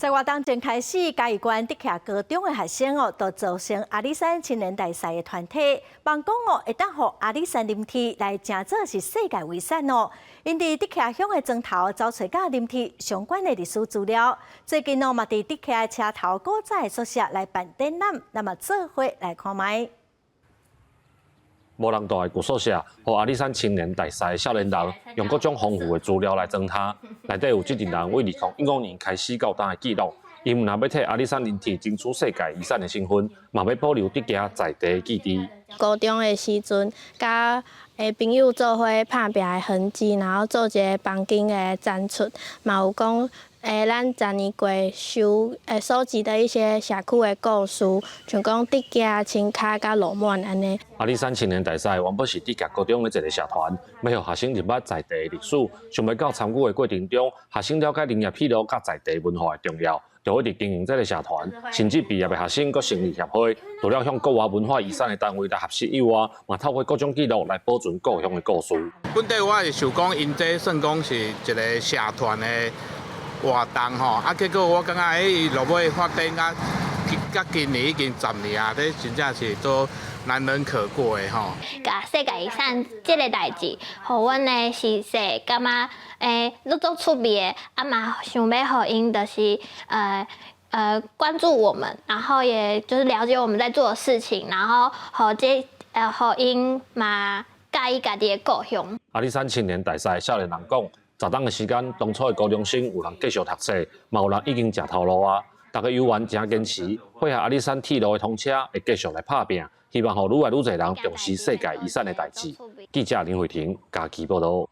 在活动前开始，嘉义县竹徛高中的学生都组成阿里山青年大赛的团体，望讲会当互阿里山林铁来争做是世界遗产哦。因伫竹徛乡的庄头找找甲林铁相关的历史资料，最近嘛伫竹徛车头古早的宿舍来办展览，那么做伙来看卖。 无人大的旧宿舍，和阿里山青年大赛少年人用各种丰富的资料来装它，内底有这阵人为2015年开始到当的记录。因若要替阿里山林铁争取世界遗产的身份，嘛要保留竹徛在地的基地。高中的时阵，甲朋友做伙拍拼的痕迹，然后做一个房间的展出，嘛有讲。咱10年过收集的一些社区的故事，像讲竹徛、青卡甲路满安尼。阿里山青年大赛原本是竹徛高中的一个社团，要互学生入捌在地的历史。想要到参与的过程中，学生了解林业披露甲在地文化的重要，就一直经营这个社团。甚至毕业的学生佫成立协会，除了向国外文化遗产的单位来合适以外，嘛透过各种记录来保存故乡的故事。本地我是想讲，因这算讲是一个社团的。 活动吼，结果我感觉伊落尾发展甲今年已经10年啊，这真正是都难能可贵吼。甲世界遗产这个代志，互阮的是说感觉愈做趣味的，嘛想要互因就是关注我们，然后也就是了解我们在做的事情，然后互因嘛介意家己的故乡。阿里山青年大赛少年人讲。 10档的时间，当初的高中生有人继续读册，嘛有人已经食头路啊。大家游玩真坚持，配合阿里山铁路的通车，会继续来拍拼，希望互愈来愈侪人重视世界遗产的代志。记者林慧婷，家己报道。